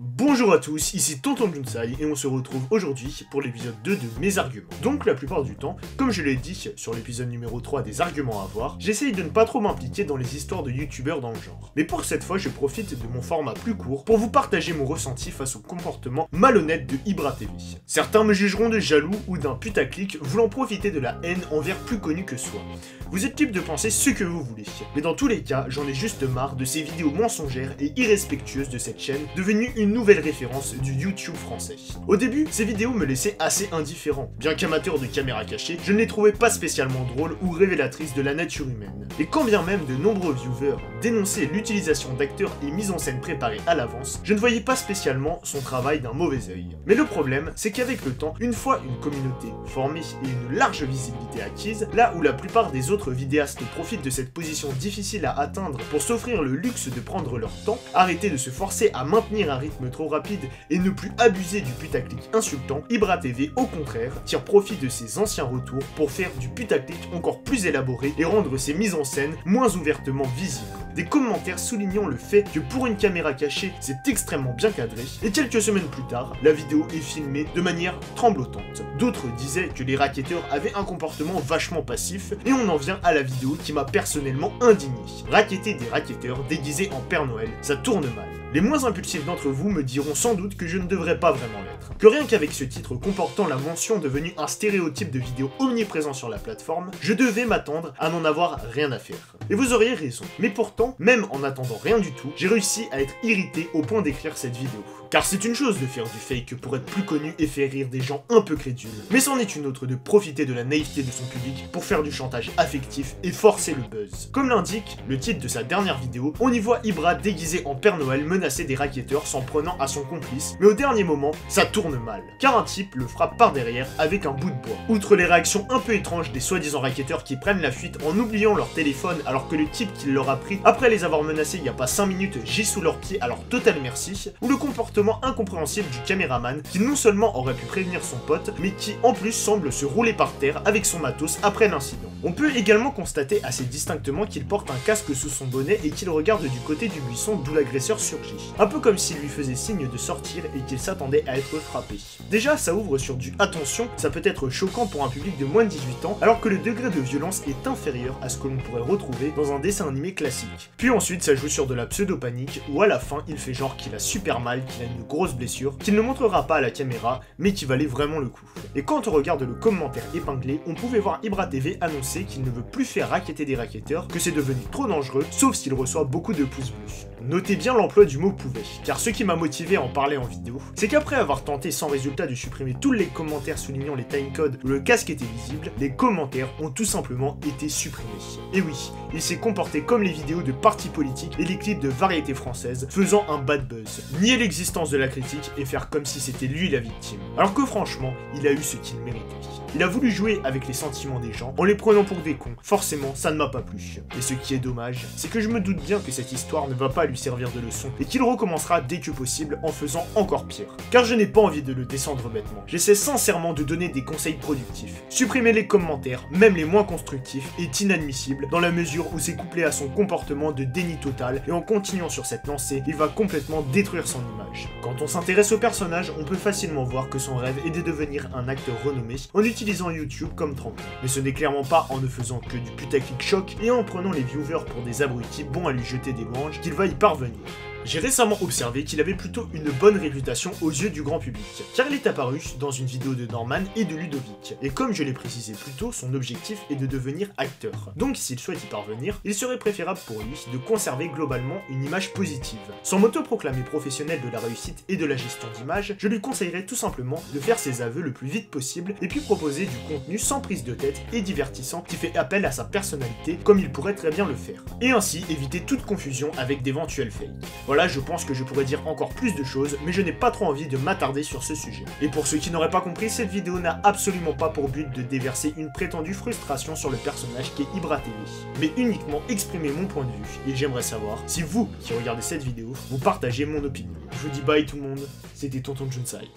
Bonjour à tous, ici Tonton Junsai et on se retrouve aujourd'hui pour l'épisode 2 de mes arguments. Donc la plupart du temps, comme je l'ai dit sur l'épisode numéro 3 des arguments à voir, j'essaye de ne pas trop m'impliquer dans les histoires de youtubeurs dans le genre. Mais pour cette fois, je profite de mon format plus court pour vous partager mon ressenti face au comportement malhonnête de Ibra TV. Certains me jugeront de jaloux ou d'un putaclic voulant profiter de la haine envers plus connu que soi. Vous êtes libre de penser ce que vous voulez, mais dans tous les cas, j'en ai juste marre de ces vidéos mensongères et irrespectueuses de cette chaîne, devenue une nouvelle référence du YouTube français. Au début, ces vidéos me laissaient assez indifférent. Bien qu'amateur de caméra cachée, je ne les trouvais pas spécialement drôles ou révélatrices de la nature humaine. Et quand bien même de nombreux viewers dénonçaient l'utilisation d'acteurs et mises en scène préparées à l'avance, je ne voyais pas spécialement son travail d'un mauvais œil. Mais le problème, c'est qu'avec le temps, une fois une communauté formée et une large visibilité acquise, là où la plupart des autres vidéastes profitent de cette position difficile à atteindre pour s'offrir le luxe de prendre leur temps, arrêter de se forcer à maintenir un rythme trop rapide et ne plus abuser du putaclic insultant, Ibra TV au contraire tire profit de ses anciens retours pour faire du putaclic encore plus élaboré et rendre ses mises en scène moins ouvertement visibles. Des commentaires soulignant le fait que pour une caméra cachée, c'est extrêmement bien cadré, et quelques semaines plus tard, la vidéo est filmée de manière tremblotante. D'autres disaient que les racketteurs avaient un comportement vachement passif, et on en vient à la vidéo qui m'a personnellement indigné. Racketter des racketteurs déguisés en Père Noël, ça tourne mal. Les moins impulsifs d'entre vous me diront sans doute que je ne devrais pas vraiment l'être. Que rien qu'avec ce titre comportant la mention devenue un stéréotype de vidéo omniprésent sur la plateforme, je devais m'attendre à n'en avoir rien à faire. Et vous auriez raison. Mais pourtant, même en attendant rien du tout, j'ai réussi à être irrité au point d'écrire cette vidéo. Car c'est une chose de faire du fake pour être plus connu et faire rire des gens un peu crédules. Mais c'en est une autre de profiter de la naïveté de son public pour faire du chantage affectif et forcer le buzz. Comme l'indique le titre de sa dernière vidéo, on y voit Ibra déguisé en Père Noël menacer des racketteurs s'en prenant à son complice, mais au dernier moment, ça tourne mal. Car un type le frappe par derrière avec un bout de bois. Outre les réactions un peu étranges des soi-disant racketteurs qui prennent la fuite en oubliant leur téléphone alors que le type qui leur a pris après les avoir menacés il y a pas 5 minutes gît sous leurs pieds alors total merci, ou le comportement incompréhensible du caméraman qui non seulement aurait pu prévenir son pote, mais qui en plus semble se rouler par terre avec son matos après l'incident. On peut également constater assez distinctement qu'il porte un casque sous son bonnet et qu'il regarde du côté du buisson d'où l'agresseur surgit. Un peu comme s'il lui faisait signe de sortir et qu'il s'attendait à être frappé. Déjà, ça ouvre sur du attention, ça peut être choquant pour un public de moins de 18 ans, alors que le degré de violence est inférieur à ce que l'on pourrait retrouver dans un dessin animé classique. Puis ensuite, ça joue sur de la pseudo-panique, où à la fin, il fait genre qu'il a super mal, qu'il a une grosse blessure, qu'il ne montrera pas à la caméra, mais qui valait vraiment le coup. Et quand on regarde le commentaire épinglé, on pouvait voir Ibra TV annoncer qu'il ne veut plus faire racketter des racketteurs, que c'est devenu trop dangereux, sauf s'il reçoit beaucoup de pouces bleus. Notez bien l'emploi du mot pouvait, car ce qui m'a motivé à en parler en vidéo, c'est qu'après avoir tenté sans résultat de supprimer tous les commentaires soulignant les timecodes où le casque était visible, les commentaires ont tout simplement été supprimés. Et oui, il s'est comporté comme les vidéos de partis politiques et les clips de variété française, faisant un bad buzz, nier l'existence de la critique et faire comme si c'était lui la victime. Alors que franchement, il a eu ce qu'il méritait. Il a voulu jouer avec les sentiments des gens en les prenant pour des cons. Forcément, ça ne m'a pas plu. Et ce qui est dommage, c'est que je me doute bien que cette histoire ne va pas lui servir de leçon et qu'il recommencera dès que possible en faisant encore pire. Car je n'ai pas envie de le descendre bêtement. J'essaie sincèrement de donner des conseils productifs. Supprimer les commentaires, même les moins constructifs, est inadmissible dans la mesure où c'est couplé à son comportement de déni total et en continuant sur cette lancée, il va complètement détruire son image. Quand on s'intéresse au personnage, on peut facilement voir que son rêve est de devenir un acteur renommé en utilisant YouTube comme tremplin. Mais ce n'est clairement pas en ne faisant que du putaclic choc et en prenant les viewers pour des abrutis bons à lui jeter des louanges qu'il va y parvenir. J'ai récemment observé qu'il avait plutôt une bonne réputation aux yeux du grand public, car il est apparu dans une vidéo de Norman et de Ludovic, et comme je l'ai précisé plus tôt, son objectif est de devenir acteur. Donc s'il souhaite y parvenir, il serait préférable pour lui de conserver globalement une image positive. Sans m'autoproclamer professionnel de la réussite et de la gestion d'image, je lui conseillerais tout simplement de faire ses aveux le plus vite possible et puis proposer du contenu sans prise de tête et divertissant qui fait appel à sa personnalité comme il pourrait très bien le faire. Et ainsi éviter toute confusion avec d'éventuels fakes. Voilà, je pense que je pourrais dire encore plus de choses, mais je n'ai pas trop envie de m'attarder sur ce sujet. Et pour ceux qui n'auraient pas compris, cette vidéo n'a absolument pas pour but de déverser une prétendue frustration sur le personnage qu'est Ibra TV, mais uniquement exprimer mon point de vue, et j'aimerais savoir si vous, qui regardez cette vidéo, vous partagez mon opinion. Je vous dis bye tout le monde, c'était Tonton Junsai.